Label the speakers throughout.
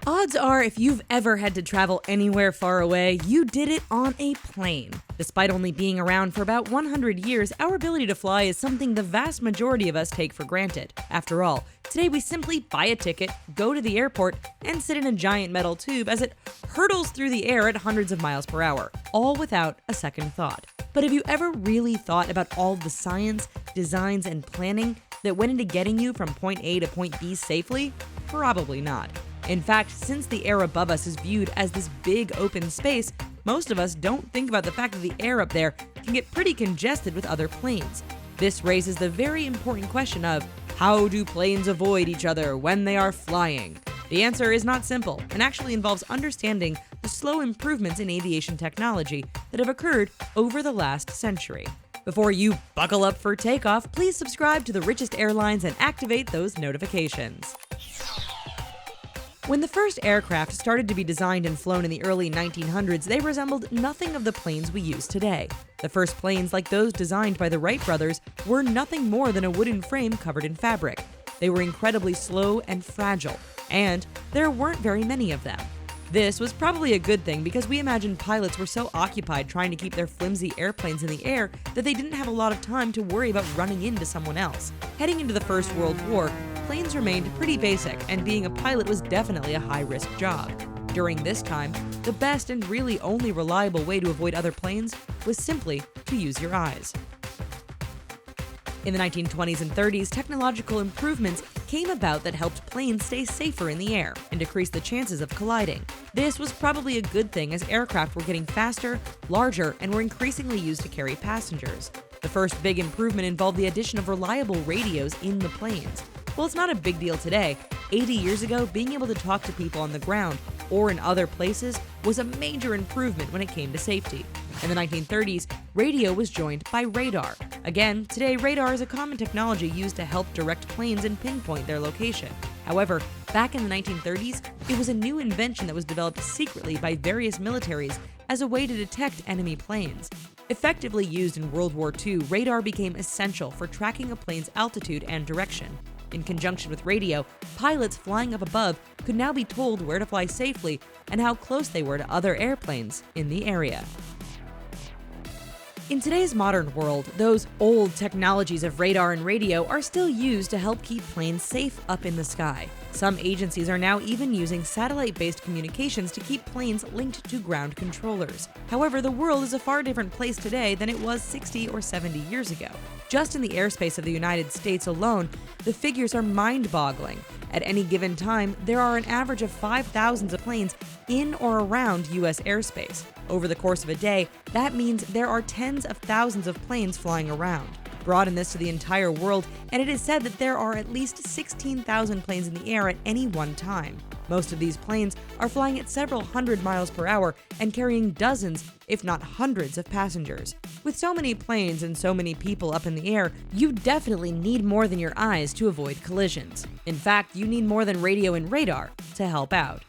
Speaker 1: Odds are, if you've ever had to travel anywhere far away, you did it on a plane. Despite only being around for about 100 years, our ability to fly is something the vast majority of us take for granted. After all, today we simply buy a ticket, go to the airport, and sit in a giant metal tube as it hurtles through the air at hundreds of miles per hour, all without a second thought. But have you ever really thought about all the science, designs, and planning that went into getting you from point A to point B safely? Probably not. In fact, since the air above us is viewed as this big open space, most of us don't think about the fact that the air up there can get pretty congested with other planes. This raises the very important question of, how do planes avoid each other when they are flying? The answer is not simple, and actually involves understanding the slow improvements in aviation technology that have occurred over the last century. Before you buckle up for takeoff, please subscribe to TheRichest Airlines and activate those notifications. When the first aircraft started to be designed and flown in the early 1900s, they resembled nothing of the planes we use today. The first planes, like those designed by the Wright brothers, were nothing more than a wooden frame covered in fabric. They were incredibly slow and fragile, and there weren't very many of them. This was probably a good thing because we imagine pilots were so occupied trying to keep their flimsy airplanes in the air that they didn't have a lot of time to worry about running into someone else. Heading into the First World War, planes remained pretty basic, and being a pilot was definitely a high-risk job. During this time, the best and really only reliable way to avoid other planes was simply to use your eyes. In the 1920s and 30s, technological improvements came about that helped planes stay safer in the air and decrease the chances of colliding. This was probably a good thing as aircraft were getting faster, larger, and were increasingly used to carry passengers. The first big improvement involved the addition of reliable radios in the planes. While it's not a big deal today, 80 years ago, being able to talk to people on the ground or in other places was a major improvement when it came to safety. In the 1930s, radio was joined by radar. Again, today radar is a common technology used to help direct planes and pinpoint their location. However, back in the 1930s, it was a new invention that was developed secretly by various militaries as a way to detect enemy planes. Effectively used in World War II, radar became essential for tracking a plane's altitude and direction. In conjunction with radio, pilots flying up above could now be told where to fly safely and how close they were to other airplanes in the area. In today's modern world, those old technologies of radar and radio are still used to help keep planes safe up in the sky. Some agencies are now even using satellite-based communications to keep planes linked to ground controllers. However, the world is a far different place today than it was 60 or 70 years ago. Just in the airspace of the United States alone, the figures are mind-boggling. At any given time, there are an average of 5,000 planes in or around U.S. airspace. Over the course of a day, that means there are tens of thousands of planes flying around. Broaden this to the entire world, and it is said that there are at least 16,000 planes in the air at any one time. Most of these planes are flying at several hundred miles per hour and carrying dozens, if not hundreds, of passengers. With so many planes and so many people up in the air, you definitely need more than your eyes to avoid collisions. In fact, you need more than radio and radar to help out.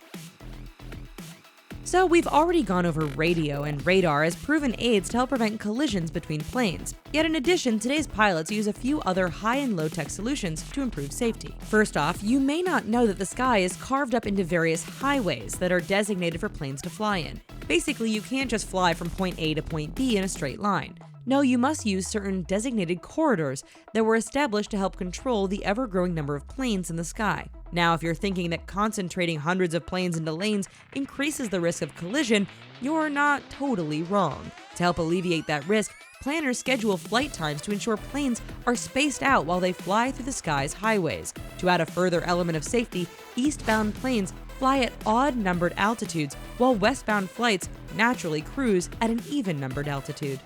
Speaker 1: So we've already gone over radio and radar as proven aids to help prevent collisions between planes. Yet in addition, today's pilots use a few other high and low-tech solutions to improve safety. First off, you may not know that the sky is carved up into various highways that are designated for planes to fly in. Basically, you can't just fly from point A to point B in a straight line. No, you must use certain designated corridors that were established to help control the ever-growing number of planes in the sky. Now, if you're thinking that concentrating hundreds of planes into lanes increases the risk of collision, you're not totally wrong. To help alleviate that risk, planners schedule flight times to ensure planes are spaced out while they fly through the sky's highways. To add a further element of safety, eastbound planes fly at odd-numbered altitudes, while westbound flights naturally cruise at an even-numbered altitude.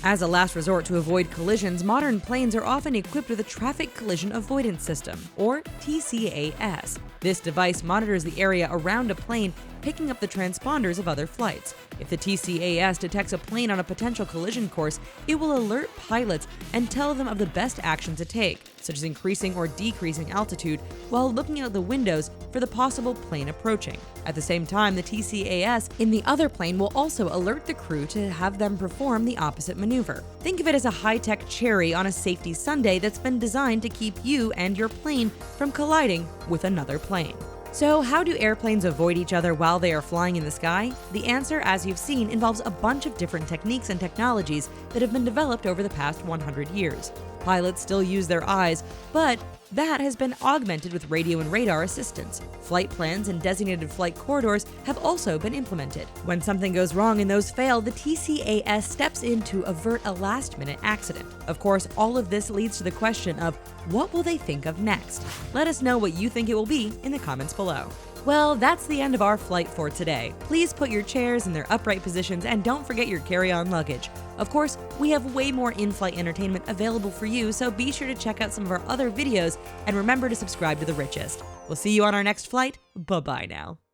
Speaker 1: As a last resort to avoid collisions, modern planes are often equipped with a Traffic Collision Avoidance System, or TCAS. This device monitors the area around a plane, picking up the transponders of other flights. If the TCAS detects a plane on a potential collision course, it will alert pilots and tell them of the best action to take, such as increasing or decreasing altitude while looking out the windows for the possible plane approaching. At the same time, the TCAS in the other plane will also alert the crew to have them perform the opposite maneuver. Think of it as a high-tech cherry on a safety sundae that's been designed to keep you and your plane from colliding with another plane. So, how do airplanes avoid each other while they are flying in the sky? The answer, as you've seen, involves a bunch of different techniques and technologies that have been developed over the past 100 years. Pilots still use their eyes, but that has been augmented with radio and radar assistance. Flight plans and designated flight corridors have also been implemented. When something goes wrong and those fail, the TCAS steps in to avert a last-minute accident. Of course, all of this leads to the question of what will they think of next? Let us know what you think it will be in the comments below. Well, that's the end of our flight for today. Please put your chairs in their upright positions and don't forget your carry-on luggage. Of course, we have way more in-flight entertainment available for you, so be sure to check out some of our other videos and remember to subscribe to The Richest. We'll see you on our next flight. Bye-bye now.